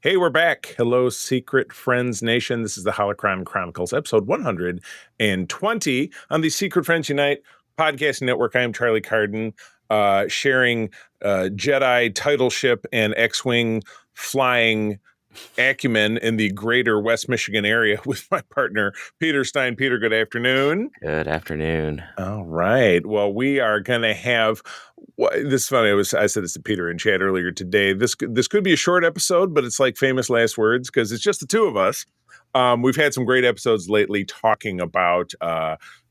Hey, we're back. Hello, Secret Friends Nation. This is the Holocron Chronicles, episode 120 on the Secret Friends Unite podcast network. I am Charlie Carden, sharing Jedi titleship and X-Wing flying acumen in the greater West Michigan area with my partner, Peter Stein. Peter, good afternoon. Good afternoon. All right. Well, we are going to have this is funny. I said this to Peter in chat earlier today. This could be a short episode, but it's like famous last words because it's just the two of us. We've had some great episodes lately talking about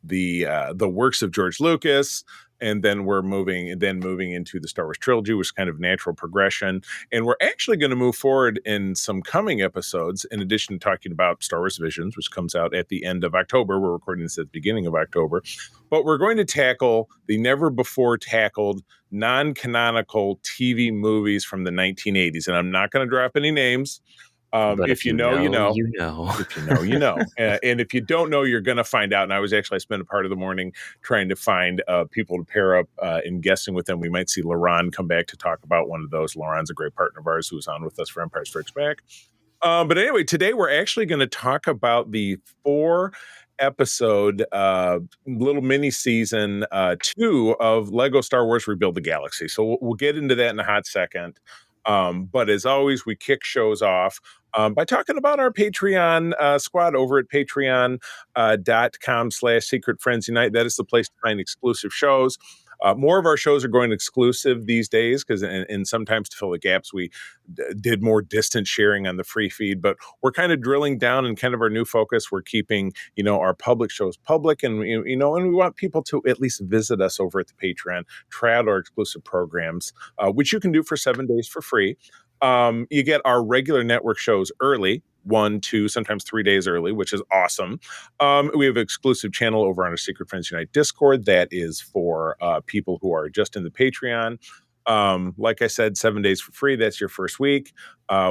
the works of George Lucas, and then we're moving into the Star Wars trilogy, which is kind of natural progression. And we're actually going to move forward in some coming episodes, in addition to talking about Star Wars Visions, which comes out at the end of October. We're recording this at the beginning of October. But we're going to tackle the never before tackled non-canonical TV movies from the 1980s. And I'm not going to drop any names. But if you know, you know. you know. If you know, you know. And if you don't know, you're going to find out. And I spent a part of the morning trying to find people to pair up in guessing with them. We might see Laron come back to talk about one of those. Laron's a great partner of ours who was on with us for Empire Strikes Back. But anyway, today we're actually going to talk about the 4-episode little mini season 2 of Lego Star Wars Rebuild the Galaxy. So we'll get into that in a hot second. But as always, we kick shows off by talking about our Patreon squad over at patreon.com/Secret Friends Unite. That is the place to find exclusive shows. More of our shows are going exclusive these days because, and sometimes to fill the gaps, we did more distant sharing on the free feed. But we're kind of drilling down and kind of our new focus. We're keeping, our public shows public, and and we want people to at least visit us over at the Patreon, try out our exclusive programs, which you can do for 7 days for free. You get our regular network shows early. 1, 2, sometimes 3 days early, which is awesome. We have an exclusive channel over on our Secret Friends Unite Discord that is for people who are just in the Patreon. Like I said, 7 days for free. That's your first week.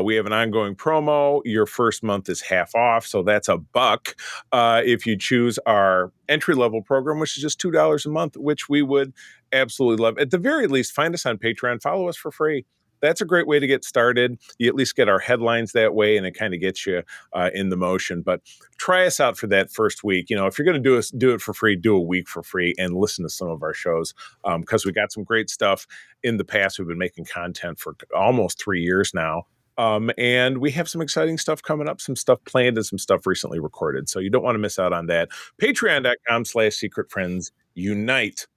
We have an ongoing promo. Your first month is half off, so that's $1 if you choose our entry-level program, which is just $2 a month, which we would absolutely love. At the very least, find us on Patreon. Follow us for free. That's a great way to get started. You at least get our headlines that way, and it kind of gets you in the motion. But try us out for that first week. If you're going to do it for free, do a week for free and listen to some of our shows because we got some great stuff in the past. We've been making content for almost 3 years now. And we have some exciting stuff coming up, some stuff planned and some stuff recently recorded. So you don't want to miss out on that. Patreon.com/Secret Friends Unite.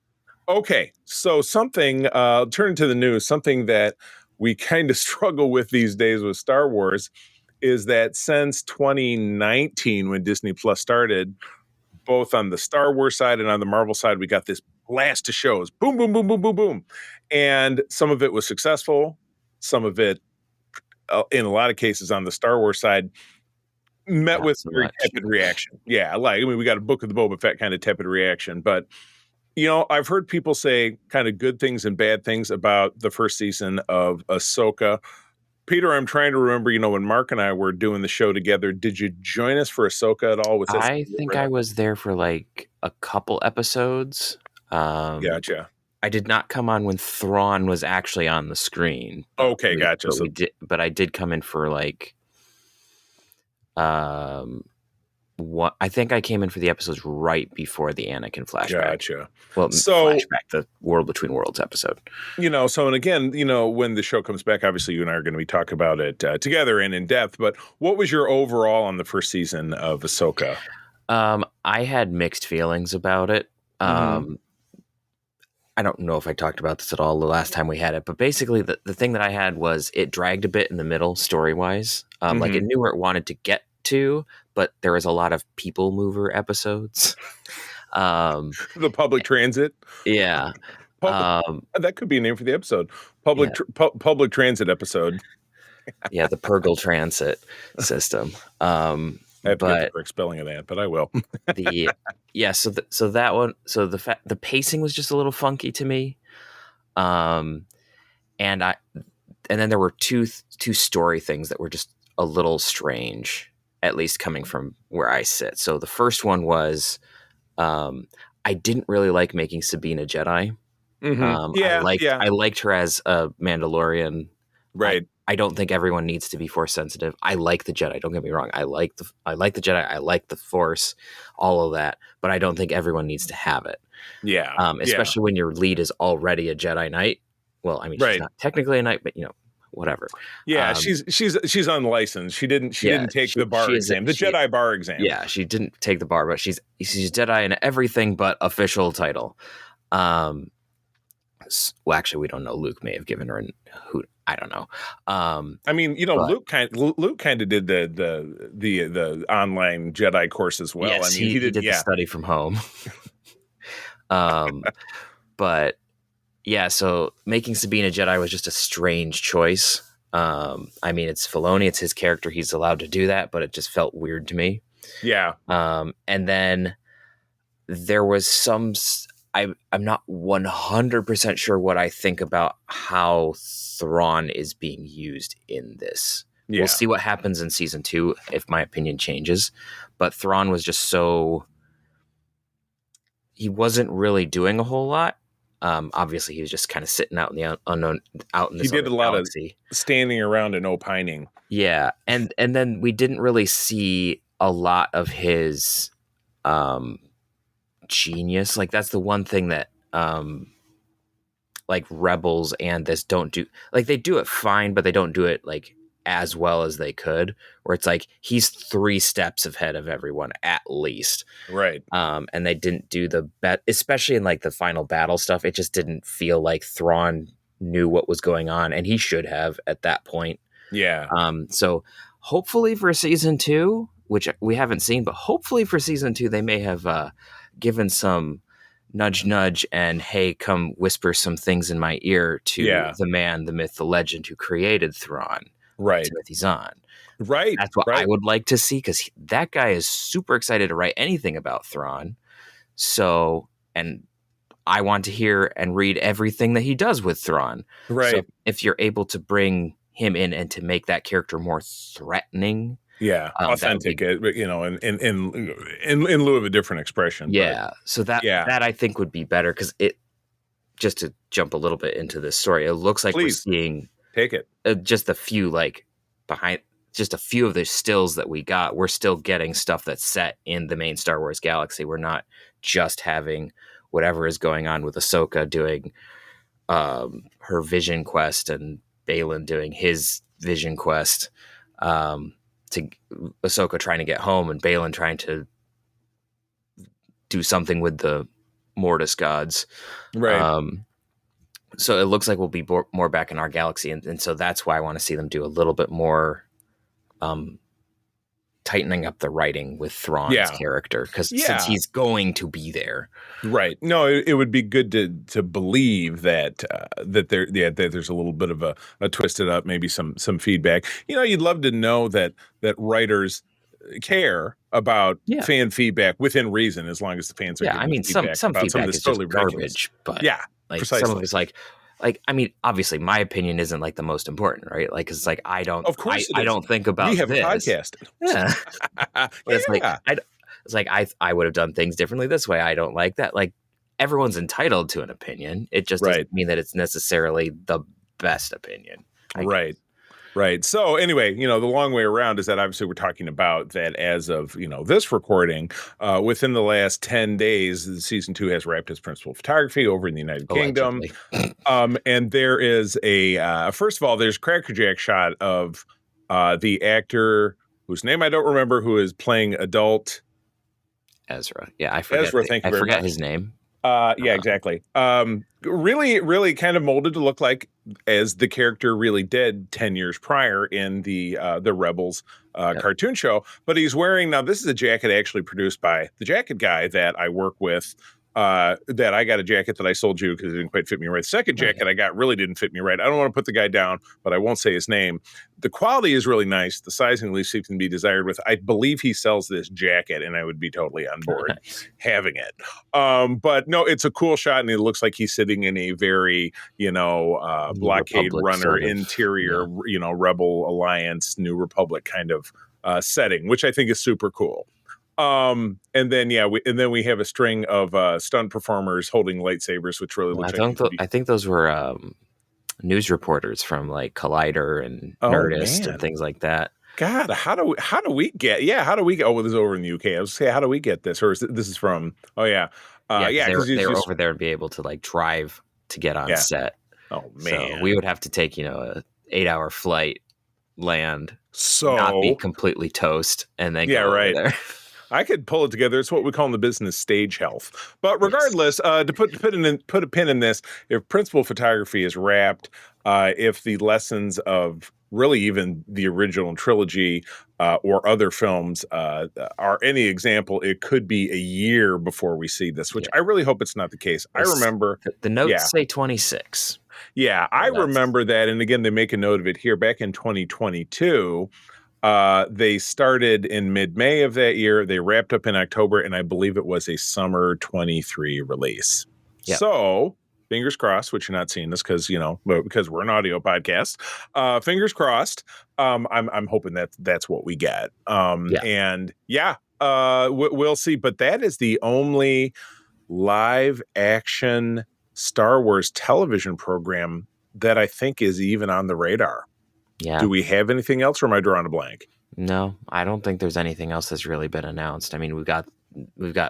Okay, so something, turning to the news, something that we kind of struggle with these days with Star Wars is that since 2019, when Disney Plus started, both on the Star Wars side and on the Marvel side, we got this blast of shows. Boom, boom, boom, boom, boom, boom. And some of it was successful. Some of it, in a lot of cases on the Star Wars side, met with very tepid reaction. Yeah, we got a Book of the Boba Fett kind of tepid reaction. But I've heard people say kind of good things and bad things about the first season of Ahsoka. Peter, I'm trying to remember, when Mark and I were doing the show together, did you join us for Ahsoka at all? I think I was there for like a couple episodes. Gotcha. I did not come on when Thrawn was actually on the screen. Okay, gotcha. But I did come in for like I think I came in for the episodes right before the Anakin flashback. Gotcha. Well, flashback, the World Between Worlds episode. So, and again, when the show comes back, obviously you and I are going to be talking about it together and in depth. But what was your overall on the first season of Ahsoka? I had mixed feelings about it. I don't know if I talked about this at all the last time we had it, but basically the thing that I had was it dragged a bit in the middle story-wise. Like it knew where it wanted to get to, but there was a lot of people mover episodes. The public transit. Yeah. That could be a name for the episode. Public transit episode. Yeah, the Purgle transit system. I have to get the correct spelling of that, but I will. So that one. So the pacing was just a little funky to me, and then there were two story things that were just a little strange, at least coming from where I sit. So the first one was, I didn't really like making Sabine a Jedi. I liked her as a Mandalorian. Right. I don't think everyone needs to be Force sensitive. I like the Jedi. Don't get me wrong. I like the Jedi. I like the Force, all of that. But I don't think everyone needs to have it. Yeah. Yeah. Especially when your lead is already a Jedi Knight. Well, I mean, she's Right. not technically a Knight, but whatever. Yeah, she's unlicensed. She didn't take the bar she is exam, the Jedi bar exam. yeah, she didn't take the bar, but she's Jedi in everything but official title. Um, well, actually, we don't know. Luke may have given her who I don't know. I mean, But Luke kind of did the online Jedi course as well. I yes, mean, he he did. did the Yeah. study from home. But yeah, so making Sabine a Jedi was just a strange choice. I mean, it's Filoni, it's his character, he's allowed to do that, but it just felt weird to me. Yeah. And then there was I'm not 100% sure what I think about how Thrawn is being used in this. Yeah. We'll see what happens in season 2 if my opinion changes. But Thrawn was just he wasn't really doing a whole lot. Obviously, he was just kind of sitting out in the unknown, out in this He did other a lot galaxy. of standing around and opining. Yeah, and then we didn't really see a lot of his genius. Like that's the one thing that like Rebels and this don't do. Like they do it fine, but they don't do it like as well as they could. Where it's like he's 3 steps ahead of everyone at least. Right. And they didn't do the bet, especially in like the final battle stuff. It just didn't feel like Thrawn knew what was going on, and he should have at that point. Yeah. So hopefully for season 2, which we haven't seen, but hopefully for season 2, they may have given some nudge and hey, come whisper some things in my ear to the man, the myth, the legend who created Thrawn, right? Timothy Zahn. Right. That's what I would like to see, because that guy is super excited to write anything about Thrawn. So, and I want to hear and read everything that he does with Thrawn. Right. So if you're able to bring him in and to make that character more threatening, authentic, in lieu of a different expression. Yeah. So that I think would be better, because it, just to jump a little bit into this story, it looks like we're seeing take it just a few behind just a few of the stills that we got. We're still getting stuff that's set in the main Star Wars galaxy. We're not just having whatever is going on with Ahsoka doing her vision quest and Baylan doing his vision quest, to Ahsoka trying to get home and Baylan trying to do something with the Mortis gods. Right. So it looks like we'll be more back in our galaxy. And so that's why I want to see them do a little bit more tightening up the writing with Thrawn's character, because since he's going to be there. Right. No, it would be good to believe that that there's a little bit of a twisted up, maybe some feedback. You'd love to know that writers care about fan feedback within reason, as long as the fans are giving feedback some about feedback something that's is totally just ridiculous. Garbage, but like precisely. some of it's like I mean, obviously my opinion isn't like the most important, right? Like, it's like I don't think about we have this. a podcast. It's like I would have done things differently this way. I don't like that. Like, everyone's entitled to an opinion. It just doesn't mean that it's necessarily the best opinion. Right. So anyway, the long way around is that obviously we're talking about that as of, this recording, within the last 10 days, season 2 has wrapped its principal photography over in the United Kingdom. And there is first of all, there's Crackerjack shot of the actor whose name I don't remember, who is playing adult Ezra. Yeah, I forget. Ezra, thank you very much. I forget his name. Exactly. Really, really kind of molded to look like as the character really did 10 years prior in the Rebels cartoon show. But he's wearing, now this is a jacket actually produced by the jacket guy that I work with. That I got a jacket that I sold you because it didn't quite fit me right. The second jacket I got really didn't fit me right. I don't want to put the guy down, but I won't say his name. The quality is really nice. The sizing leaves something to be desired with. I believe he sells this jacket, and I would be totally on board having it. But no, it's a cool shot, and it looks like he's sitting in a very, blockade runner sort of, interior, Rebel Alliance, New Republic kind of setting, which I think is super cool. And then we have a string of stunt performers holding lightsabers, which really looks I think those were news reporters from like Collider and Oh Nerdist and man. things like that. God, how do we get? Yeah, how do we? Oh, well, this is over in the UK. I was say, how do we get this? Or this is from? Oh yeah, Yeah, because yeah, because you they were just over there to be able to like drive to get on yeah. set. Oh So we man. would have to take, a 8-hour flight, land, not be So completely toast, and then yeah, go over right. there. I could pull it together. It's what we call in the business stage health. But Yes. regardless, to put a pin in this, if principal photography is wrapped, if the lessons of really even the original trilogy or other films are any example, it could be a year before we see this, which Yeah. I really hope it's not the case. I remember, The yeah, notes say 26. yeah, I So that's remember that. And again, they make a note of it here back in 2022. They started in mid-May of that year. They wrapped up in October, and I believe it was a summer 23 release. yeah. So fingers crossed, which you're not seeing this because because we're an audio podcast. Fingers crossed. I'm hoping that that's what we get. Yeah. And yeah, we'll see. But that is the only live action Star Wars television program that I think is even on the radar. Yeah. Do we have anything else, or am I drawing a blank? No, I don't think there's anything else that's really been announced. I mean, we've got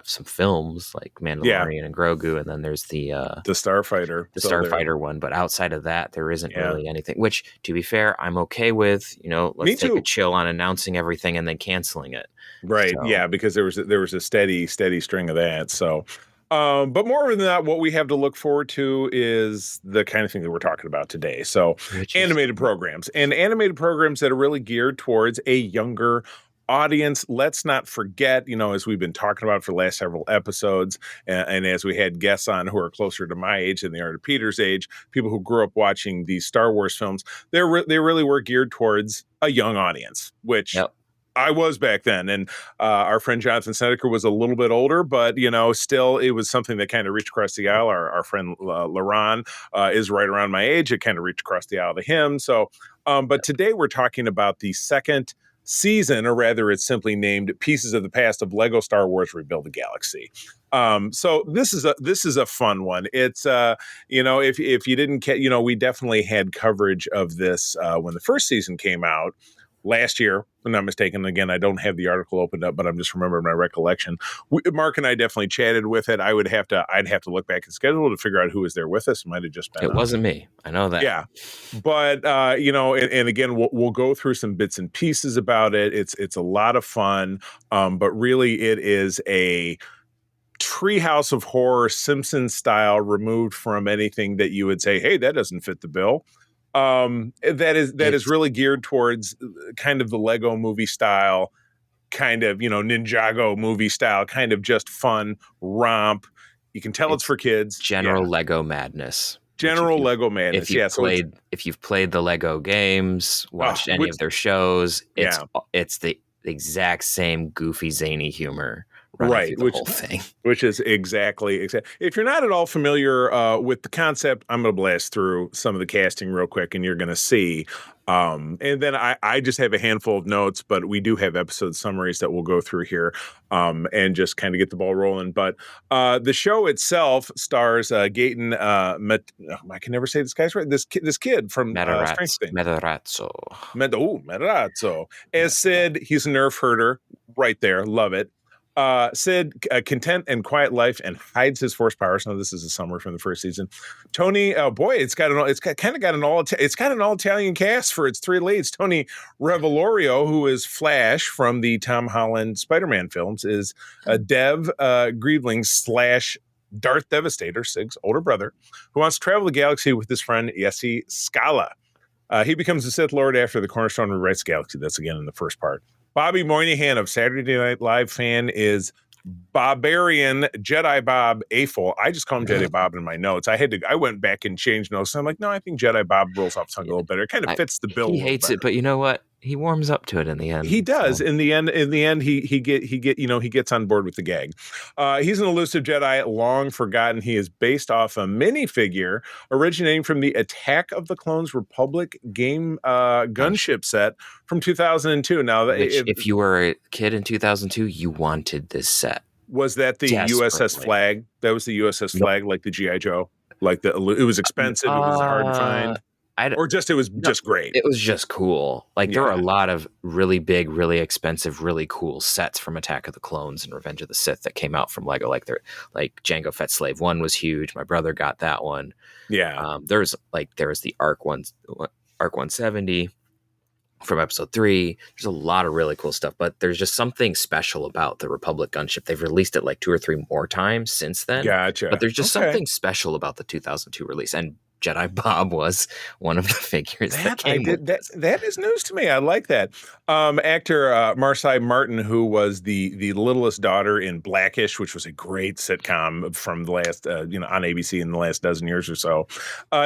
some films like Yeah, Mandalorian and Grogu, and then there's the the Starfighter. the So there, Starfighter one, but outside of that, there isn't yeah, really anything. Which, to be fair, I'm okay with. me Let's take a too. chill on announcing everything and then canceling it. Right, So, yeah, because there was a steady string of that. So, but more than that, what we have to look forward to is the kind of thing that we're talking about today. So, which is animated programs and animated programs that are really geared towards a younger audience. Let's not forget, as we've been talking about for the last several episodes, and as we had guests on who are closer to my age than they are to Peter's age, people who grew up watching these Star Wars films, they really were geared towards a young audience, which yep, I was back then. And our friend Jonathan Snedeker was a little bit older, but, still it was something that kind of reached across the aisle. Our friend Laron is right around my age. It kind of reached across the aisle to him. So, but today we're talking about the second season, or rather it's simply named Pieces of the Past of Lego Star Wars Rebuild the Galaxy. So this is a fun one. It's if you didn't we definitely had coverage of this when the first season came out last year, if I'm not mistaken. Again, I don't have the article opened up, but I'm just remembering my recollection. Mark and I definitely chatted with it. I'd have to look back at the schedule to figure out who was there with us. It might have just been it wasn't me. I know that. yeah. But and again, we'll go through some bits and pieces about it. It's a lot of fun, but really, it is a treehouse of horror, Simpsons style, removed from anything that you would say, hey, that doesn't fit the bill. That is It's really geared towards kind of the Lego movie style, kind of Ninjago movie style, kind of just fun romp. You can tell it's it's for kids. Yeah, general Lego madness. Which general Lego if madness. you've Yeah, so it's played the Lego games, watched any which of their shows, it's yeah, it's the exact same goofy zany humor running right. through the whole thing. Which is exactly. If you're not at all familiar with the concept, I'm going to blast through some of the casting real quick, and you're going to see. And then I just have a handful of notes, but we do have episode summaries that we'll go through here, and just kind of get the ball rolling. But the show itself stars Gaten. I can never say this guy's right. This kid from Stranger Things. Metarazzo. Metarazzo. As Meta- Sid, he's a nerf herder. Right there. Love it. Sid, content and quiet life, and hides his force powers. Now, this is a summary from the first season. Tony, oh boy, it's got an all Italian cast for its three leads. Tony Revelorio, who is Flash from the Tom Holland Spider-Man films, is Dev Grievling slash Darth Devastator, Sig's older brother, who wants to travel the galaxy with his friend Yessi Scala. He becomes a Sith Lord after the Cornerstone rewrites the galaxy. That's again in the first part. Bobby Moynihan of Saturday Night Live fan is Barbarian Jedi Bob Afol. I just call him Jedi Bob in my notes. I went back and changed notes. I'm like, no, I think Jedi Bob rolls off the tongue a little better. It kind of fits the bill a He little hates better. it, but you know what? He warms up to it in the end. He does. So. In the end, he gets on board with the gag. He's an elusive Jedi, long forgotten. He is based off a minifigure originating from the Attack of the Clones Republic game gunship set from 2002. Now, If you were a kid in 2002, you wanted this set. was that the USS Desperately. Flag? That was the USS Nope. Flag, like the GI Joe. It was expensive. It was hard to find. or just it was No, just great. it was just cool. Like there are a Yeah, lot of really big, really expensive, really cool sets from Attack of the Clones and Revenge of the Sith that came out from Lego. Like Jango Fett Slave 1 was huge. My brother got that one. yeah, There was the Arc 170 from episode 3. There's a lot of really cool stuff, but there's just something special about the Republic gunship. They've released it like 2 or 3 more times since then, but gotcha. there's just Okay. something special about the 2002 release, and Jedi Bob was one of the figures that That I came with did that this. that is news to me. I like that. Actor Marci Martin, who was the littlest daughter in Blackish, which was a great sitcom from the last on ABC in the last dozen years or so,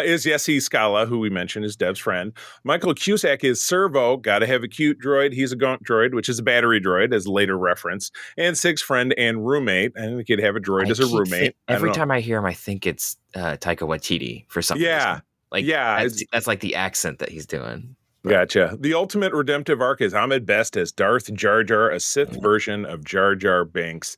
is Yessi Scala, who we mentioned is Dev's friend. Michael Cusack is Servo. Got to have a cute droid. He's a Gonk droid, which is a battery droid, as later reference. And Sig's friend and roommate. I think he'd have a droid I as a keep think roommate. I don't every know. time I hear him, I think it's Taika Waititi for some Yeah, reason. Like yeah. that's like the accent that he's doing. But Gotcha. The ultimate redemptive arc is Ahmed Best as Darth Jar Jar, a Sith version of Jar Jar Binks.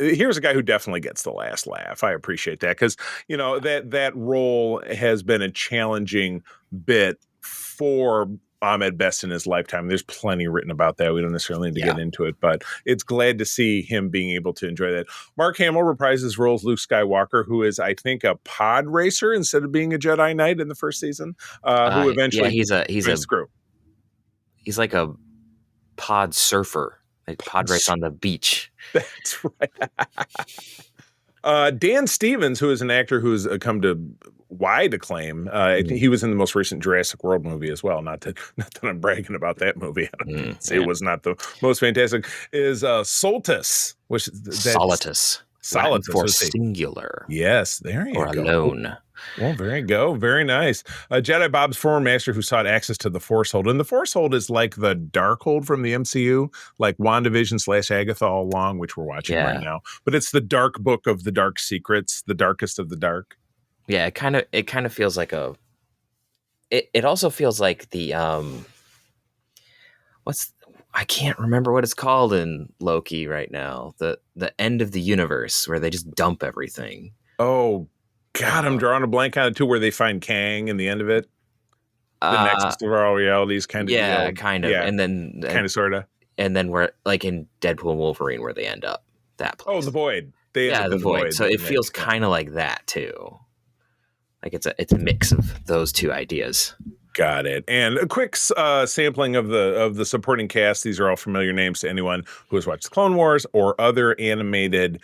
Here's a guy who definitely gets the last laugh. I appreciate that because that role has been a challenging bit for Ahmed Best in his lifetime. There's plenty written about that. We don't necessarily need to yeah, get into it, but it's glad to see him being able to enjoy that. Mark Hamill reprises role as Luke Skywalker, who is, I think, a pod racer instead of being a Jedi Knight in the first season, who yeah, eventually joins the crew. he's like a pod surfer, like pod race on the beach. That's right. Dan Stevens, who is an actor who's come to wide acclaim, I think he was in the most recent Jurassic World movie as well. Not that I'm bragging about that movie. I don't say Yeah. it was not the most fantastic. Is Soltus, which that's Solitus, Latin Solitus. for Let's see. singular Yes, there you or go. alone. Well, there you go. Very nice. Jedi Bob's former master who sought access to the Force Hold. And the Force Hold is like the Darkhold from the MCU, like WandaVision / Agatha all along, which we're watching right Yeah, now. But it's the dark book of the dark secrets, the darkest of the dark. yeah. It kind of feels like a. It also feels like the what's I can't remember what it's called in Loki right now. The end of the universe where they just dump everything. Oh, God, I'm Uh, drawing a blank on it too, where they find Kang in the end of it. The uh nexus of all realities kind of yeah, deal. kind of. Yeah, And then kind of, sort of. and then we're like in Deadpool and Wolverine where they end up that Oh, the place. void. They end Yeah, up the in the void. void. So it And feels yeah. kind of like that too. Like it's a mix of those two ideas. Got it. And a quick sampling of the supporting cast. These are all familiar names to anyone who has watched the Clone Wars or other animated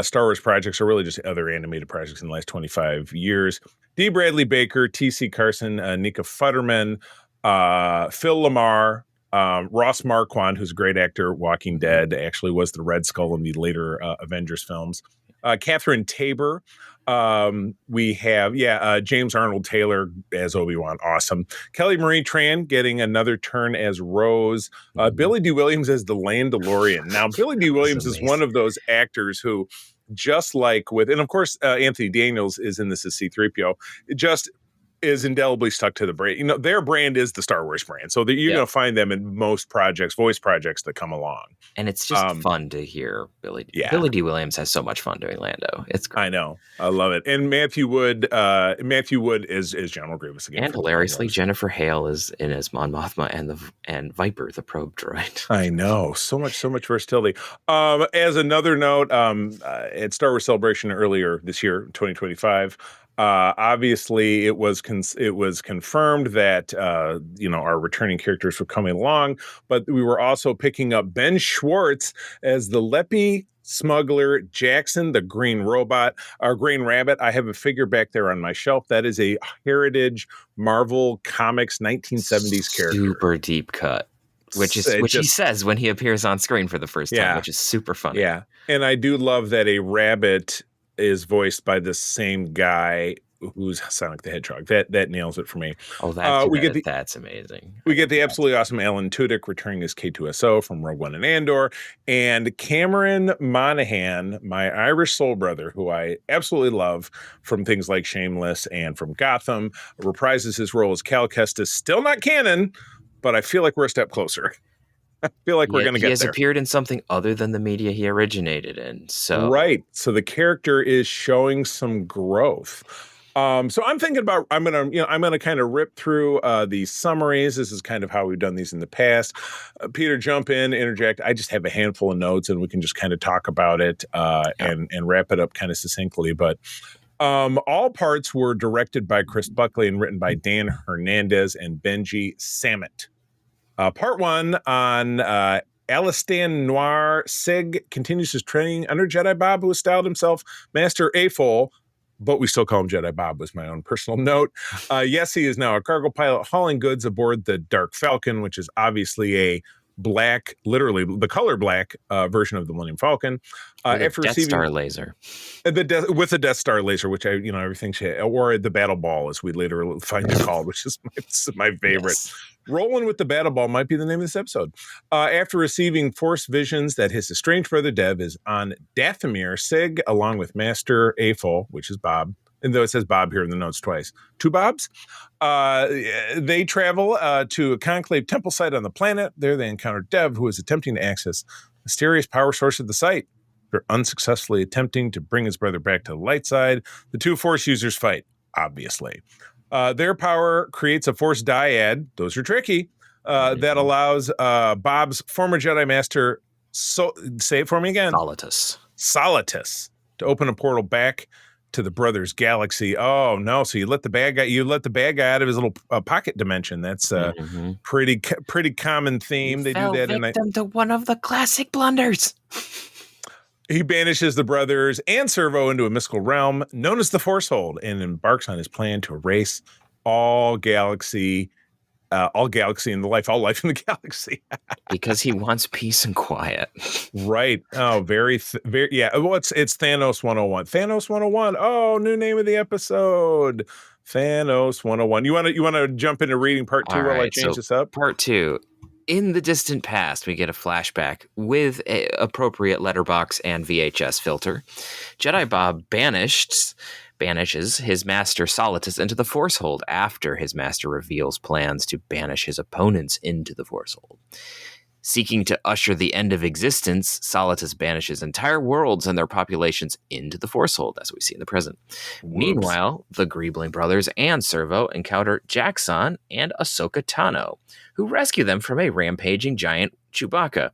Star Wars projects, or really just other animated projects in the last 25 years. D. Bradley Baker, T.C. Carson, Nika Futterman, Phil Lamar, Ross Marquand, who's a great actor. Walking Dead actually was the Red Skull in the later Avengers films. Catherine Tabor. We have James Arnold Taylor as Obi-Wan, awesome. Kelly Marie Tran getting another turn as Rose. Billy D. Williams as the Landalorian. Now, Billy D. That's Williams is one amazing. of those actors who, just like and of course Anthony Daniels is in this as C-3PO, just is indelibly stuck to the brand. Their brand is the Star Wars brand, so that you're Yeah. going to find them in most projects, voice projects that come along. And it's just fun to hear Yeah. Billy D. Williams has so much fun doing Lando. It's great. I know. I love it. And Matthew Wood is General Grievous again. And For the Clone hilariously, Wars. Jennifer Hale is in as Mon Mothma and Viper, the probe droid. I know. So much versatility. As another note, at Star Wars Celebration earlier this year, 2025, obviously it was confirmed that our returning characters were coming along, but we were also picking up Ben Schwartz as the Leppy smuggler Jackson, the green robot, or green rabbit. I have a figure back there on my shelf. That is a Heritage Marvel Comics 1970s character. Super deep cut. Which he says when he appears on screen for the first time, which is super funny. Yeah. And I do love that a rabbit is voiced by the same guy who's Sonic the Hedgehog. That nails it for me. Oh, that's amazing. We get the absolutely awesome Alan Tudyk returning as K2SO from Rogue One and Andor, and Cameron Monaghan, my Irish soul brother, who I absolutely love from things like Shameless and from Gotham, reprises his role as Cal Kestis. Still not canon, but I feel like we're a step closer. I feel like we're going to get there. He has appeared in something other than the media he originated in. So right. So the character is showing some growth. So I'm thinking about I'm gonna kind of rip through these summaries. This is kind of how we've done these in the past. Peter, jump in, interject. I just have a handful of notes, and we can just kind of talk about it Yep. and wrap it up kind of succinctly. But all parts were directed by Chris Buckley and written by Dan Hernandez and Benji Sammet. Part one on Alistan Noir Sig continues his training under Jedi Bob, who has styled himself Master Afol, but we still call him Jedi Bob, was my own personal note. Yes, he is now a cargo pilot hauling goods aboard the Dark Falcon, which is obviously a black, literally the color black version of the Millennium Falcon. With a After Death receiving Star laser. with a Death Star laser, which everything or the battle ball, as we later find it called, which is my favorite. Yes. Rolling with the battle ball might be the name of this episode. After receiving force visions that his estranged brother Dev is on Dathomir, Sig, along with Master Afol, which is Bob, and though it says Bob here in the notes twice, two Bobs, they travel to a conclave temple site on the planet. There they encounter Dev, who is attempting to access mysterious power source of the site. After unsuccessfully attempting to bring his brother back to the light side, the two force users fight, obviously. Their power creates a force dyad. Those are tricky. That allows Bob's former Jedi Master, say it for me again, Solitus, to open a portal back to the brothers' galaxy. Oh no! So you let the bad guy out of his little pocket dimension. That's a pretty common theme. They do that victim to one of the classic blunders. He banishes the brothers and Servo into a mystical realm known as the Force Hold and embarks on his plan to erase all galaxy all life in the galaxy. Because he wants peace and quiet. Right. Oh, very, yeah. Well, it's Thanos 101. Thanos 101. Oh, new name of the episode. Thanos 101. You want to jump into reading part 2 while I change this up? Part 2. In the distant past, we get a flashback with an appropriate letterbox and VHS filter. Jedi Bob banishes his master Solitus into the Force Hold after his master reveals plans to banish his opponents into the Force Hold. Seeking to usher the end of existence, Solitus banishes entire worlds and their populations into the Force Hold, as we see in the present. Whoops. Meanwhile, the Griebling brothers and Servo encounter Jaxon and Ahsoka Tano, who rescue them from a rampaging giant Chewbacca.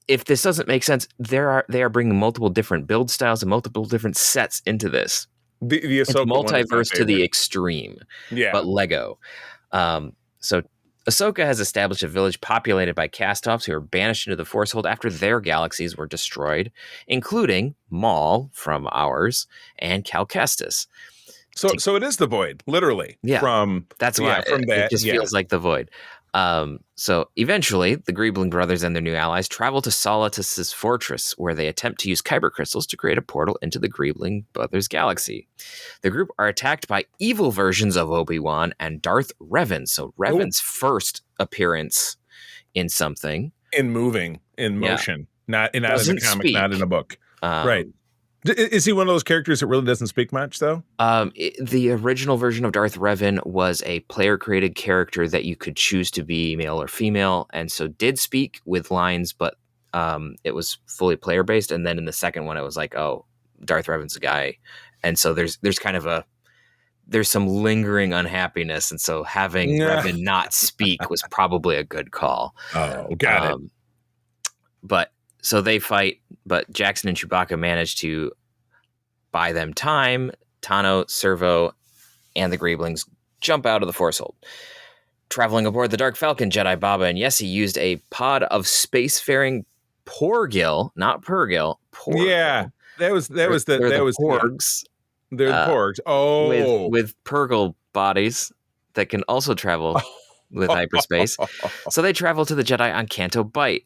If this doesn't make sense, they are bringing multiple different build styles and multiple different sets into this. The Ahsoka it's multiverse to the extreme, but Lego. So Ahsoka has established a village populated by cast-offs who are banished into the Force Hold after their galaxies were destroyed, including Maul from ours and Cal Kestis. So it is the Void, literally. Yeah, from that. It just feels like the Void. So eventually, the Griebling brothers and their new allies travel to Solitus's fortress, where they attempt to use kyber crystals to create a portal into the Griebling brothers' galaxy. The group are attacked by evil versions of Obi-Wan and Darth Revan. So Revan's first appearance in something. In motion. Not in the comic, not in a book. Right. Is he one of those characters that really doesn't speak much, though? The original version of Darth Revan was a player-created character that you could choose to be male or female, and so did speak with lines, but it was fully player-based. And then in the second one, it was like, oh, Darth Revan's a guy. And so there's kind of there's some lingering unhappiness, and so having Revan not speak was probably a good call. Oh, got it. But so they fight, but Jackson and Chewbacca manage to buy them time. Tano, Servo, and the Grieblings jump out of the Force Hold. Traveling aboard the Dark Falcon, Jedi Baba and Yessi used a pod of spacefaring Porgil, not Purgil. Porgil. Yeah, that was the Porgs. They're the Porgs. Oh, with Purgil bodies that can also travel with hyperspace. So they travel to the Jedi on Canto Bight.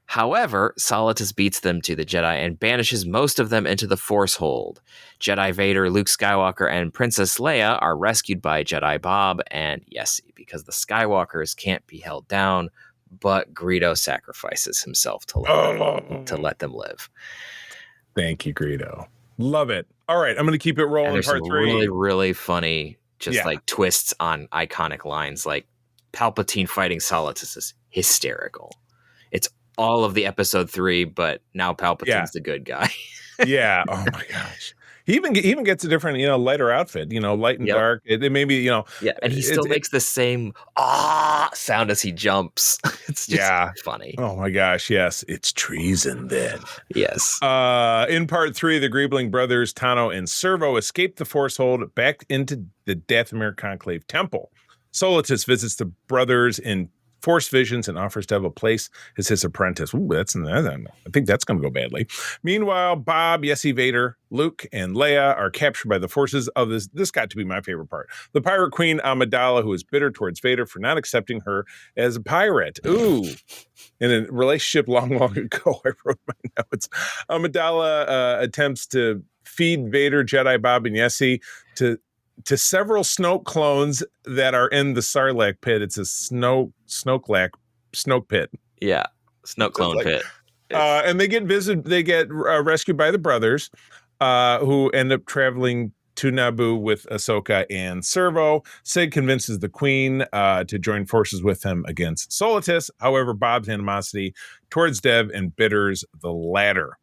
However, Solitus beats them to the Jedi and banishes most of them into the Force Hold. Jedi Vader, Luke Skywalker, and Princess Leia are rescued by Jedi Bob and Yessi because the Skywalkers can't be held down, but Greedo sacrifices himself to let them live. Thank you, Greedo. Love it. All right, I'm going to keep it rolling. There's part 3. Really, really funny, like twists on iconic lines, like Palpatine fighting Solitus is hysterical. It's all of the episode 3, but now Palpatine's the good guy. Yeah. Oh my gosh. he even gets a different, lighter outfit, light and Yep. dark. It maybe, Yeah, and he still it's makes the same sound as he jumps. It's just yeah. funny. Oh my gosh, yes, it's treason then. Yes. In part three, the Griebling brothers, Tano and Servo, escape the Force Hold back into the Dathomir Conclave Temple. Solitus visits the brothers in Force visions and offers to have a place as his apprentice. Ooh, I think that's going to go badly. Meanwhile, Bob, Yessi, Vader, Luke, and Leia are captured by the forces of this. This got to be my favorite part. The pirate queen Amidala, who is bitter towards Vader for not accepting her as a pirate. Ooh. In a relationship long, long ago, I wrote my notes. Amidala attempts to feed Vader, Jedi, Bob, and Yessi to several Snoke clones that are in the Sarlacc pit. It's a Snoke pit. Yeah. Snoke So it's clone like, pit. and they get rescued by the brothers, who end up traveling to Naboo with Ahsoka and Servo. Sid convinces the Queen to join forces with him against Solitus. However, Bob's animosity towards Dev embitters the latter.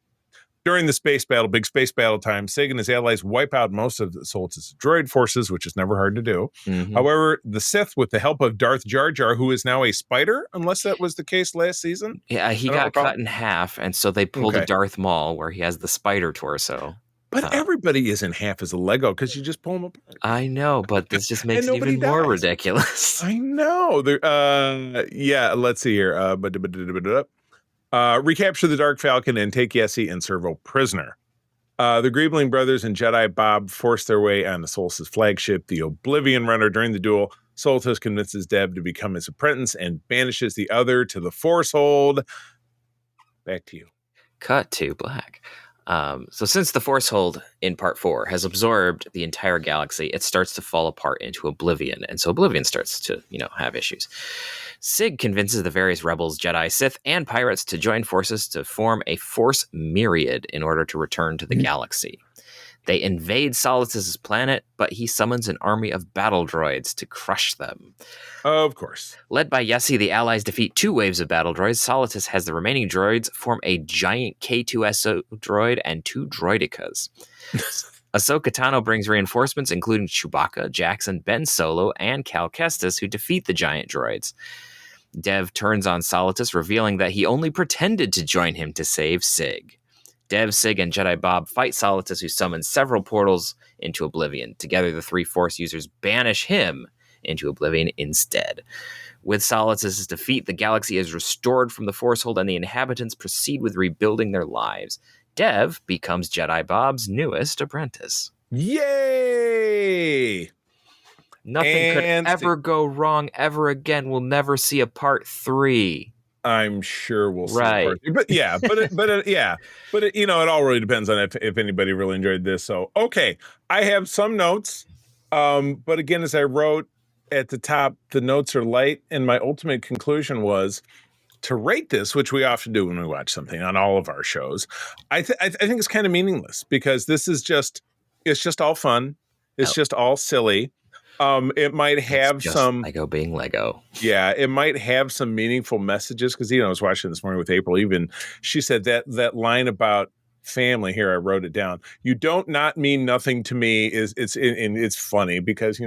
During the space battle, big space battle time, Sig and his allies wipe out most of Solitus' droid forces, which is never hard to do. Mhm. However, the Sith, with the help of Darth Jar Jar, who is now a spider, unless that was the case last season. Yeah, he I don't got recall. cut in half, and so they pulled a Okay. Darth Maul where he has the spider torso. But everybody is in half as a Lego because you just pull them apart. I know, but this just makes And it nobody even more dies. ridiculous. I know. Yeah, let's see here. Recapture the Dark Falcon and take Yessi and Servo prisoner. The Griebling brothers and Jedi Bob force their way on the Solstice flagship, the Oblivion Runner. During the duel, Solstice convinces Deb to become his apprentice and banishes the other to the Force Hold. Back to you. Cut to black. So since the Force Hold in Part 4 has absorbed the entire galaxy, it starts to fall apart into Oblivion, and so Oblivion starts to, have issues. Sig convinces the various rebels, Jedi, Sith, and pirates to join forces to form a Force Myriad in order to return to the galaxy. They invade Solitus's planet, but he summons an army of battle droids to crush them. Of course. Led by Yessi, the Allies defeat 2 waves of battle droids. Solitus has the remaining droids form a giant K2SO droid and 2 droidicas. Ahsoka Tano brings reinforcements, including Chewbacca, Jackson, Ben Solo, and Cal Kestis, who defeat the giant droids. Dev turns on Solitus, revealing that he only pretended to join him to save Sig. Dev, Sig, and Jedi Bob fight Solitus, who summons several portals into Oblivion. Together, the 3 Force users banish him into Oblivion instead. With Solitus's defeat, the galaxy is restored from the Force Hold, and the inhabitants proceed with rebuilding their lives. Dev becomes Jedi Bob's newest apprentice. Yay! Nothing could ever go wrong ever again. We'll never see a Part 3. I'm sure we'll see Right. a part 3. But yeah, it all really depends on if anybody really enjoyed this. So, okay, I have some notes. But again, as I wrote at the top, the notes are light, and my ultimate conclusion was to rate this, which we often do when we watch something on all of our shows. I think it's kind of meaningless because it's just all fun. It's just all silly. It might have some Lego being Lego. Yeah, it might have some meaningful messages because I was watching this morning with April. Even she said that line about family. Here, I wrote it down. You don't not mean nothing to me. It's funny because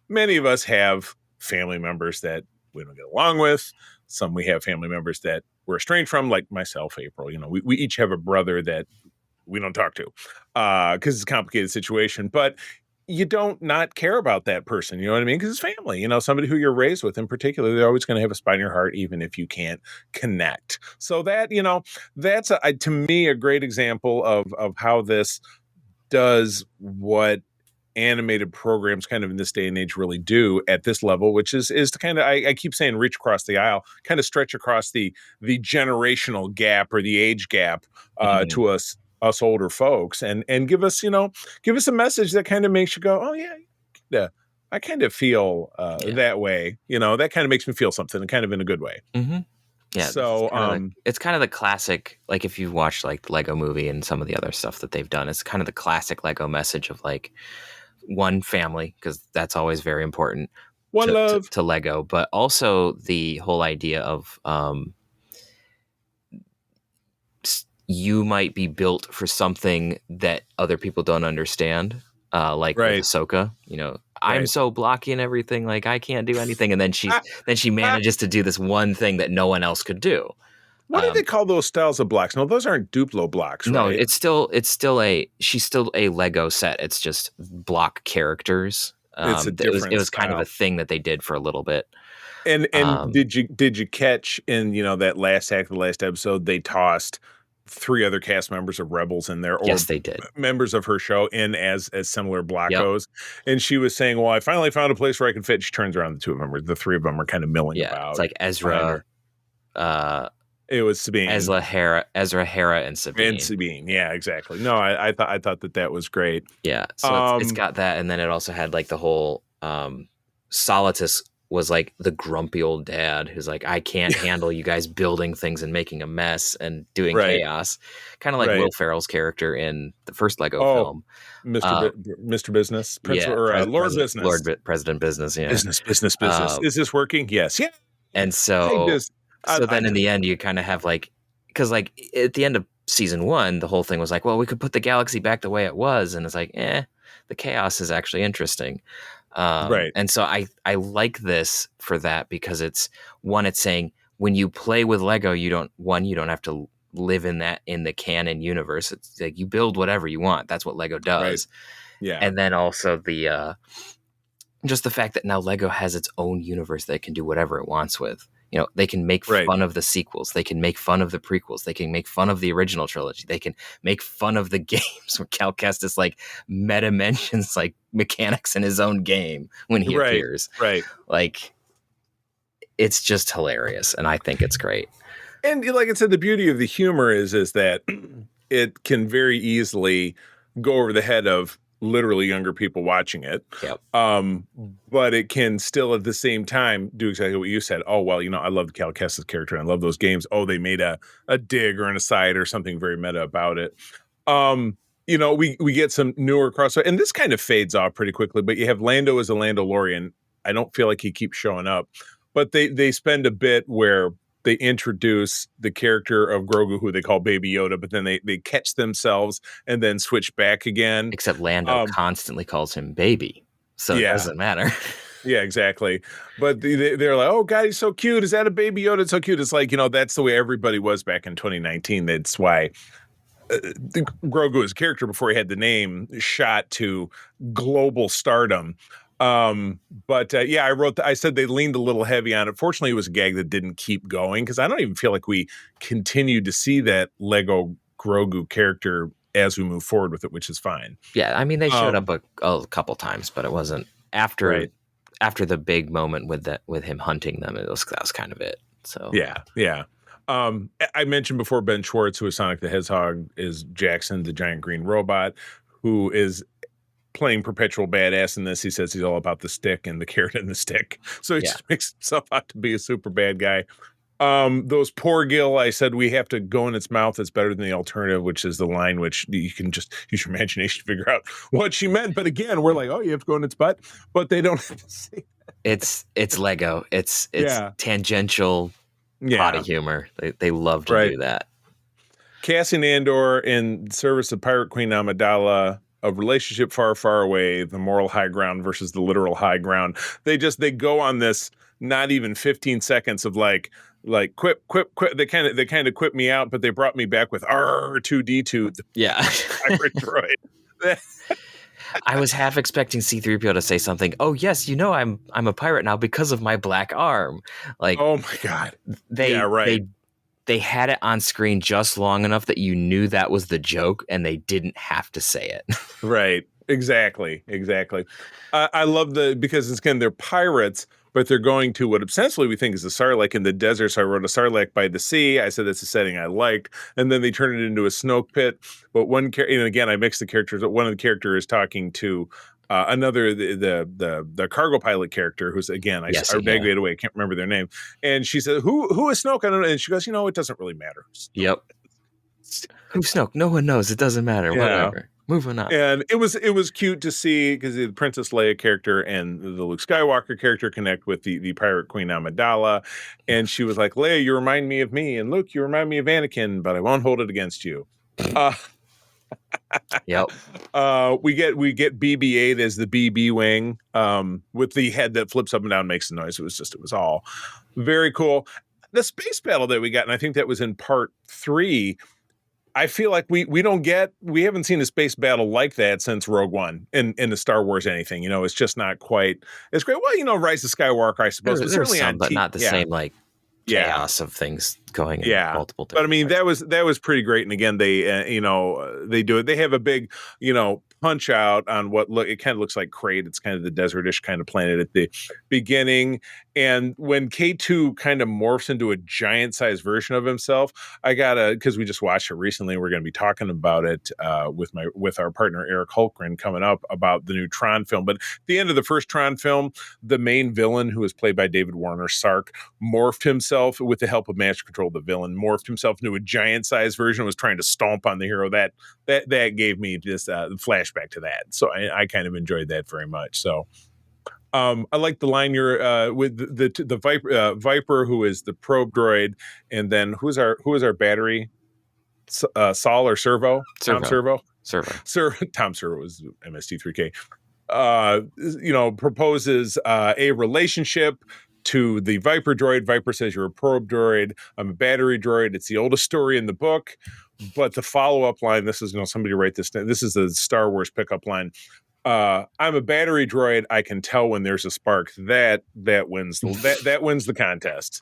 many of us have family members that we don't get along with. Some we have family members that we're estranged from, like myself, April. We each have a brother that we don't talk to because it's a complicated situation, but you don't not care about that person. You know what I mean? Because it's family, somebody who you're raised with in particular, they're always going to have a spot in your heart, even if you can't connect. So that, that's to me, a great example of how this does what animated programs kind of in this day and age really do at this level, which is to kind of, I keep saying, reach across the aisle, kind of stretch across the generational gap or the age gap to us older folks and give us a message that kind of makes you go, oh yeah, I kind of feel that way. That kind of makes me feel something, and kind of in a good way. Mm-hmm. Yeah. So it's kind of the classic, like if you've watched like the Lego Movie and some of the other stuff that they've done, it's kind of the classic Lego message of like one family, because that's always very important. One love to Lego, but also the whole idea of you might be built for something that other people don't understand. Like with Right. Ahsoka, I'm Right. so blocky and everything, like I can't do anything, and then Ah, she ah. manages to do this one thing that no one else could do. What do they call those styles of blocks? No, those aren't Duplo blocks, No, right? she's still a Lego set. It's just block characters. It's a It different was kind of a style. thing that they did for a little bit. And Um, did you catch in that last act of the last episode they tossed three other cast members of Rebels in there, or yes, they did. members of her show in as similar Yep. blockos, and she was saying, "Well, I finally found a place where I can fit." She turns around, the three of them are kind of milling Yeah, it's about like behind her. Uh, It was Sabine Ezra, Hera, and and Sabine. Sabine. Yeah, exactly. No, I thought that was great. Yeah, so it's Um, got that, and then it also had like the whole Solitus was like the grumpy old dad who's like, I can't handle you guys building things and making a mess and doing right, chaos, kind of like Will right. Ferrell's character in the first Lego Oh, film. Mr. Uh, Mr. Business, Principal, yeah, or Lord Business. President Business, yeah. Business. Is this working? Yes. Yeah. And I so just, so I then in just, the end you kind of have like, because like at the end of season one the whole thing was like, well, we could put the galaxy back the way it was, and it's like, the chaos is actually interesting. right, And so I like this for that, because it's saying when you play with Lego, you don't have to live in the canon universe. It's like you build whatever you want. That's what Lego right. does. Yeah, And then also the just the fact that now Lego has its own universe that it can do whatever it wants with. They can make right, fun of the sequels. They can make fun of the prequels. They can make fun of the original trilogy. They can make fun of the games where Cal Kestis like meta mentions like mechanics in his own game when he right, appears. right. Like, it's just hilarious, and I think it's great. And like I said, the beauty of the humor is that it can very easily go over the head of literally younger people watching it. Yep. But it can still at the same time do exactly what you said. Oh, well, I love the Cal Kestis character and I love those games. Oh, they made a dig or an aside or something very meta about it. We get some newer crossover, and this kind of fades off pretty quickly, but you have Lando as a Landalorian. I don't feel like he keeps showing up, but they spend a bit where they introduce the character of Grogu, who they call Baby Yoda, but then they catch themselves and then switch back again. Except Lando Um, constantly calls him baby, so it yeah, doesn't matter. yeah, exactly. But they're like, "Oh God, he's so cute. Is that a Baby Yoda? It's so cute." It's like, that's the way everybody was back in 2019. That's why the Grogu, his character before he had the name, shot to global stardom. But yeah, I said they leaned a little heavy on it. Fortunately, it was a gag that didn't keep going, because I don't even feel like we continued to see that Lego Grogu character as we move forward with it, which is fine. Yeah, I mean, they showed Um, up a couple times, but it wasn't after right. the big moment with him hunting them. That was kind of it. So Yeah. Yeah. I mentioned before Ben Schwartz, who is Sonic the Hedgehog, is Jackson, the giant green robot, who is playing perpetual badass in this. He says he's all about the stick and the carrot and the stick. So he yeah, just makes himself out to be a super bad guy. Those poor Gil, I said we have to go in its mouth. It's better than the alternative, which is the line which you can just use your imagination to figure out what she meant. But again, we're like, oh, you have to go in its butt, but they don't have to say. it's Lego. It's Yeah. tangential potty Yeah. humor. They love to Right. do that. Cassian Andor in service of Pirate Queen Amidala, a relationship far, far away, the moral high ground versus the literal high ground. They go on this not even 15 seconds of like quip. They kind of quip me out, but they brought me back with R2D2, the Yeah. pirate droid. I was half expecting C-3PO to say something. Oh yes, I'm a pirate now because of my black arm. Like, Oh my God. Yeah, they right. they had it on screen just long enough that you knew that was the joke, and they didn't have to say it. Right. Exactly. I love because it's they're pirates, but they're going to what essentially we think is a sarlacc in the desert. So I wrote a sarlacc by the sea. I said that's a setting I liked, and then they turn it into a snow pit. But and again, I mixed the characters. One of the characters is talking to another the cargo pilot character, who's again I Yes, yeah. vaguely away. I can't remember their name. And she said, "Who is Snoke?" I don't know. And she goes, "It doesn't really matter." Yep. Who's Snoke? No one knows. It doesn't matter. Yeah. Whatever. Moving on. And it was cute to see because the Princess Leia character and the Luke Skywalker character connect with the Pirate Queen Amidala, and she was like, "Leia, you remind me of me, and Luke, you remind me of Anakin, but I won't hold it against you." Uh, Yep. we get BB-8 as the BB wing, with the head that flips up and down, makes a noise. It was all very cool. The space battle that we got, and I think that was in part 3. I feel like we haven't seen a space battle like that since Rogue One in the Star Wars anything. It's just not quite as great. Well, Rise of Skywalker, I suppose, but There's certainly some, on but not the yeah, same like yeah. chaos of things going in Yeah. multiple But I different mean, directions. that was pretty great. And again, they do it. They have a big, punch out on what it kind of looks like Crate. It's kind of the desertish kind of planet at the beginning. And when K2 kind of morphs into a giant sized version of himself, because we just watched it recently, we're going to be talking about it with our partner Eric Hultgren coming up about the new Tron film. But at the end of the first Tron film, the main villain, who was played by David Warner Sark, morphed himself with the help of Master Control. The villain morphed himself into a giant sized version, was trying to stomp on the hero. That gave me this flashback to that. So I kind of enjoyed that very much. So I like the line you're with the Viper, who is the probe droid, and then who is our battery? Saul or Servo? Tom Servo? Servo. Tom Servo was MST3K. Proposes a relationship to the Viper droid. Viper says, "You're a probe droid. I'm a battery droid." It's the oldest story in the book, but the follow-up line, this is, somebody write this down. This is the Star Wars pickup line. I'm a battery droid. I can tell when there's a spark. That wins that wins the contest.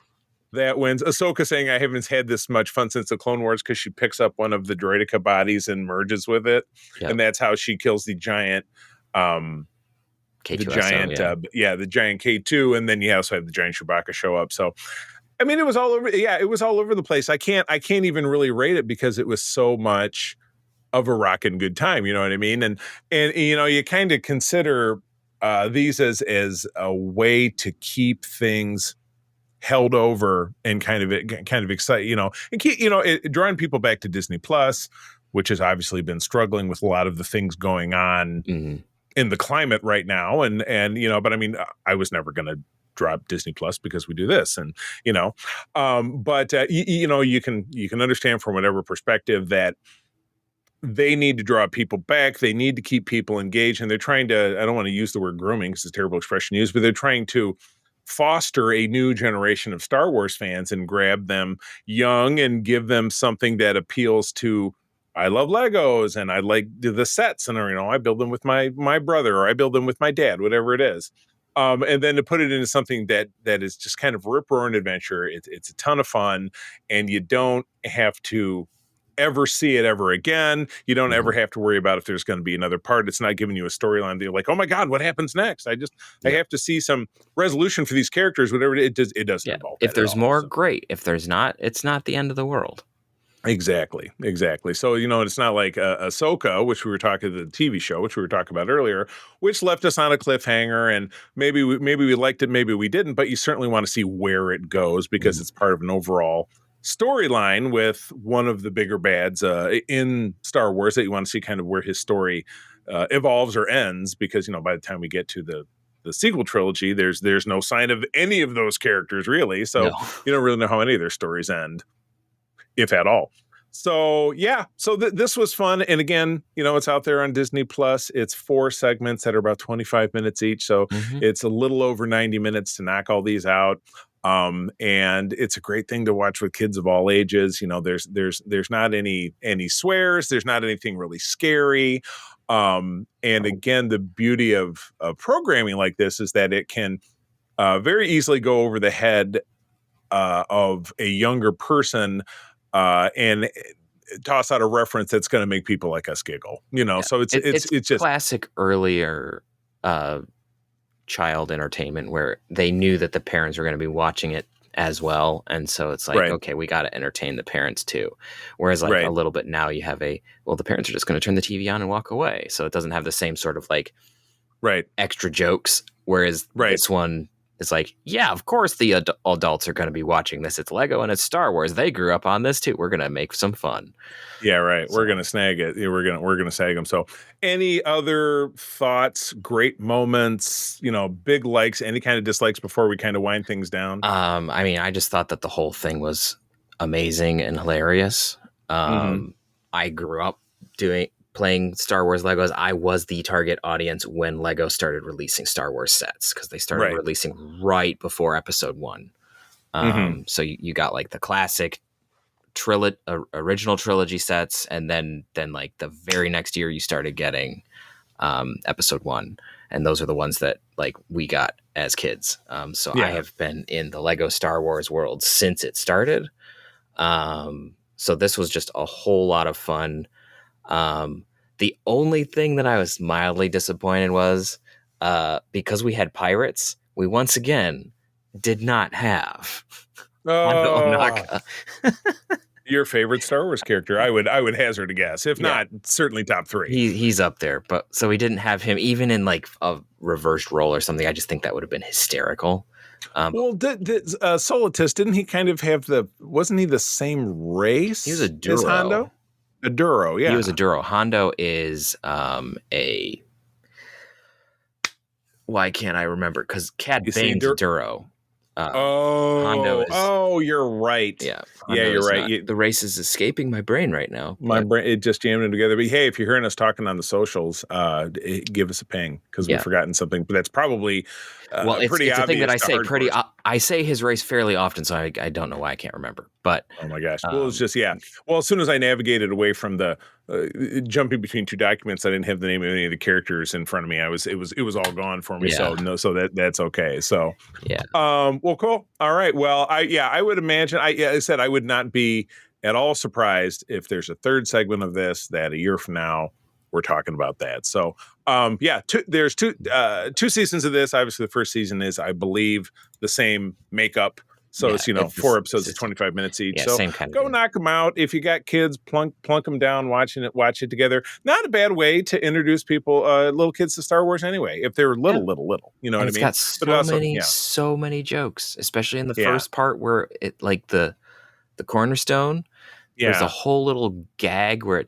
That wins. Ahsoka saying, "I haven't had this much fun since the Clone Wars," because she picks up one of the droideka bodies and merges with it. Yep. And that's how she kills the giant K2SO, the giant K2, and then you also have the giant Chewbacca show up. So I mean, it was all over. Yeah, it was all over the place. I can't even really rate it because it was so much of a rockin' good time. You know what I mean? And you kind of consider these as a way to keep things held over and kind of excite, and keep, drawing people back to Disney Plus, which has obviously been struggling with a lot of the things going on in the climate right now. And but I mean, I was never going to drop Disney Plus because we do this, and but you can understand from whatever perspective that they need to draw people back. They need to keep people engaged, and they're trying to, I don't want to use the word grooming because it's a terrible expression to use, but they're trying to foster a new generation of Star Wars fans and grab them young and give them something that appeals to, I love Legos and I like the sets, and I build them with my brother, or I build them with my dad, whatever it is. And then to put it into something that is just kind of rip-roaring adventure. It's a ton of fun, and you don't have to ever see it ever again. You don't ever have to worry about if there's going to be another part. It's not giving you a storyline that you're like, oh my God, what happens next? I have to see some resolution for these characters, whatever it does. It doesn't involve that. If there's at all, more, so. Great. If there's not, it's not the end of the world. Exactly. So, it's not like Ahsoka, which we were talking, the TV show, which we were talking about earlier, which left us on a cliffhanger, and maybe we liked it, maybe we didn't, but you certainly want to see where it goes because it's part of an overall storyline with one of the bigger bads in Star Wars that you want to see kind of where his story evolves or ends, because by the time we get to the sequel trilogy, there's no sign of any of those characters really, so you don't really know how any of their stories end, if at all. So this was fun, and again, it's out there on Disney Plus. It's 4 segments that are about 25 minutes each, so it's a little over 90 minutes to knock all these out. And it's a great thing to watch with kids of all ages. There's not any swears. There's not anything really scary. And again, the beauty of programming like this is that it can very easily go over the head of a younger person and toss out a reference that's going to make people like us giggle. So it's just classic earlier child entertainment where they knew that the parents were going to be watching it as well, and so it's like, okay, we got to entertain the parents too. Whereas a little bit now you have the parents are just going to turn the TV on and walk away, so it doesn't have the same sort of extra jokes. Whereas this one, it's like, yeah, of course the adults are going to be watching this. It's Lego and it's Star Wars. They grew up on this too. We're going to make some fun. Yeah, right. We're So, gonna snag it. Yeah, we're gonna snag them. So, any other thoughts? Great moments? Big likes? Any kind of dislikes before we kind of wind things down? I mean, I just thought that the whole thing was amazing and hilarious. Mm-hmm. I grew up playing Star Wars Legos. I was the target audience when Lego started releasing Star Wars sets because they started Right. releasing right before Episode 1. Mm-hmm. So you got like the classic original trilogy sets, and then like the very next year you started getting Episode 1, and those are the ones that like we got as kids. So I Yeah. have been in the Lego Star Wars world since it started. So this was just a whole lot of fun. The only thing that I was mildly disappointed was because we had pirates, we once again did not have Hondo Oh, Ohnaka. your favorite Star Wars character? I would hazard a guess. If Yeah, not, certainly top three. he's up there, but so we didn't have him even in like a reversed role or something. I just think that would have been hysterical. Well, Solitus, didn't he kind of have wasn't he the same He was a race as Duro. Hondo? A Duro, He was a yeah. Duro. Hondo is a why can't I remember? Because You Cad see, Bane's a Duro. Hondo oh, is oh, you're right. yeah. Yeah, Hondo you're is right. not. The race is escaping my brain right now. My But brain, it just jammed them together. But hey, if you're hearing us talking on the socials, give us a ping because we've yeah, forgotten something. But that's probably well, pretty it's a thing that obvious I to say pretty. hardcores. I say his race fairly often, so I don't know why I can't remember. But Oh my gosh. Well, it's um, just, yeah. Well, as soon as I navigated away from the jumping between two documents, I didn't have the name of any of the characters in front of me. It was all gone for me. So yeah, no, so that's okay. So, yeah, well, cool. All right. Well, I would imagine, yeah, I said I would not be at all surprised if there's a third segment of this that a year from now we're talking about that. So, yeah, there's two seasons of this. Obviously, the first season is, I believe, the same makeup. So yeah. it's It's four this. episodes of 25 minutes each. Yeah, So same kind of go deal. knock them out. If you got kids, plunk them down, watch it together. Not a bad way to introduce people, little kids, to Star Wars anyway. If they're Yeah. little, you know And what I it's mean? got But also, so many jokes, especially in the yeah, first part where it like the cornerstone. There's a yeah, whole little gag where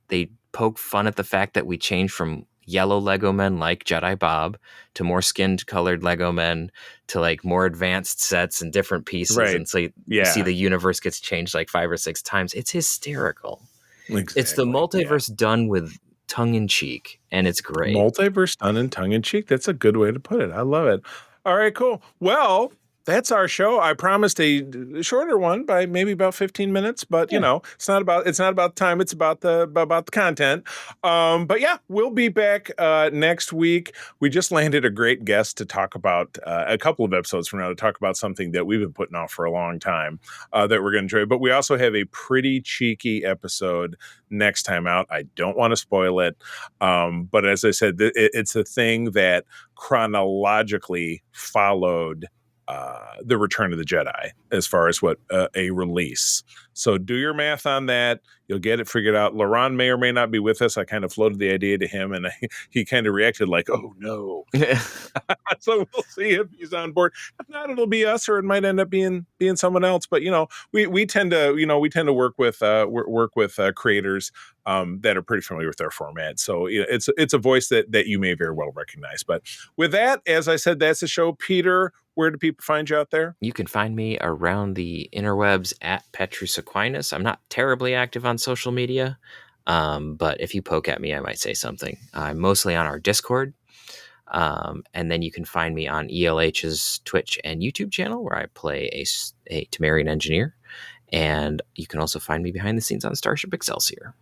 they poke fun at the fact that we changed from yellow Lego men like Jedi Bob to more skinned colored Lego men to like more advanced sets and different pieces, right, and so you see yeah, the universe gets changed like 5 or 6 times. It's hysterical. It's the exactly, yeah. multiverse done with tongue in cheek, and it's great. Multiverse done in tongue in cheek. That's a good way to put it. I love it. All right, cool. Well, that's our show. I promised a shorter one by maybe about 15 minutes, but Yeah. it's not about time. It's about the content. But yeah, we'll be back next week. We just landed a great guest to talk about a couple of episodes from now to talk about something that we've been putting off for a long time that we're going to enjoy. But we also have a pretty cheeky episode next time out. I don't want to spoil it. But as I said, it's a thing that chronologically followed the Return of the Jedi as far as what a release. So do your math on that. You'll get it figured out. Laurent may or may not be with us. I kind of floated the idea to him, and he kind of reacted like, "Oh no." So we'll see if he's on board. If not, it'll be us, or it might end up being someone else. But we tend to work with creators that are pretty familiar with our format. So it's a voice that you may very well recognize. But with that, as I said, that's the show. Peter, where do people find you out there? You can find me around the interwebs at Petrus Aquinas. I'm not terribly active on social media, but if you poke at me, I might say something. I'm mostly on our Discord. And then you can find me on ELH's Twitch and YouTube channel where I play a Temerian engineer. And you can also find me behind the scenes on Starship Excelsior.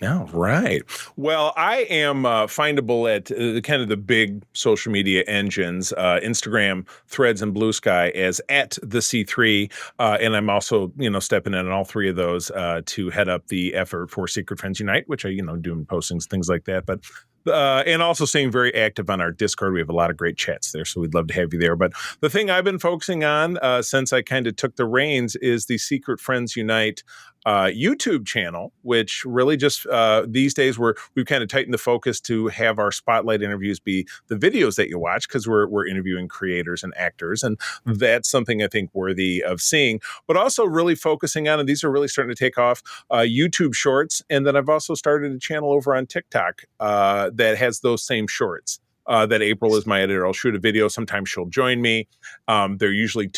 Oh, right. Well, I am findable at kind of the big social media engines, Instagram, Threads, and Blue Sky as at the C3. And I'm also, stepping in on all three of those to head up the effort for Secret Friends Unite, which I, doing postings, things like that. But And also staying very active on our Discord. We have a lot of great chats there, so we'd love to have you there. But the thing I've been focusing on since I kind of took the reins is the Secret Friends Unite YouTube channel, which really just these days we've kind of tightened the focus to have our spotlight interviews be the videos that you watch, because we're interviewing creators and actors, and that's something I think worthy of seeing. But also really focusing on, and these are really starting to take off, YouTube Shorts, and then I've also started a channel over on TikTok that has those same shorts. That April is my editor. I'll shoot a video. Sometimes she'll join me. They're usually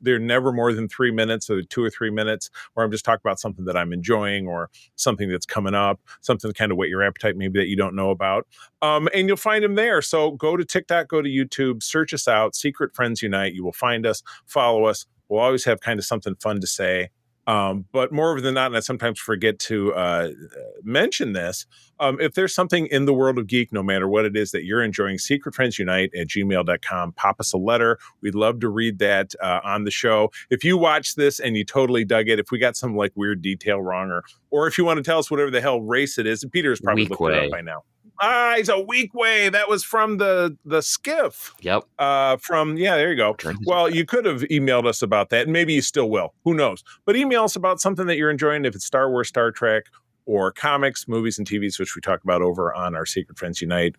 they're never more than 3 minutes, so 2 or 3 minutes, where I'm just talking about something that I'm enjoying or something that's coming up, something to kind of whet your appetite, maybe that you don't know about. And you'll find them there. So go to TikTok, go to YouTube, search us out, Secret Friends Unite. You will find us, follow us. We'll always have kind of something fun to say. But more than not, and I sometimes forget to mention this, if there's something in the world of geek, no matter what it is that you're enjoying, secretfriendsunite@gmail.com. Pop us a letter. We'd love to read that on the show. If you watch this and you totally dug it, if we got some like weird detail wrong, or if you want to tell us whatever the hell race it is, Peter's probably Weak looked it up way. by now. He's a weak way. That was from the skiff. Yep. There you go. Well, you could have emailed us about that, and maybe you still will. Who knows? But email us about something that you're enjoying, if it's Star Wars, Star Trek, or comics, movies, and TVs, which we talk about over on our Secret Friends Unite.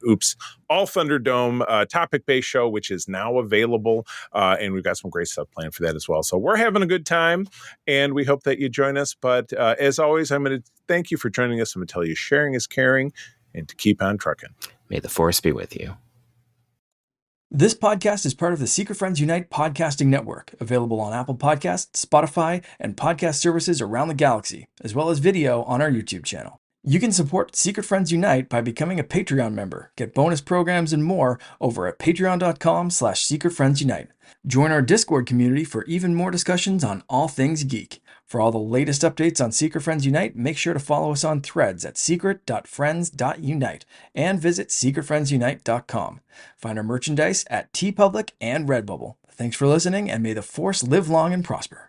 All Thunderdome topic-based show, which is now available, and we've got some great stuff planned for that as well. So we're having a good time, and we hope that you join us. But as always, I'm going to thank you for joining us. I'm going to tell you sharing is caring, and to keep on trucking. May the force be with you. This podcast is part of the Secret Friends Unite podcasting network, available on Apple Podcasts, Spotify, and podcast services around the galaxy, as well as video on our YouTube channel. You can support Secret Friends Unite by becoming a Patreon member, get bonus programs and more over at patreon.com/secretfriendsunite. Join our Discord community for even more discussions on all things geek. For all the latest updates on Secret Friends Unite, make sure to follow us on Threads at secret.friends.unite and visit secretfriendsunite.com. Find our merchandise at TeePublic and Redbubble. Thanks for listening, and may the Force live long and prosper.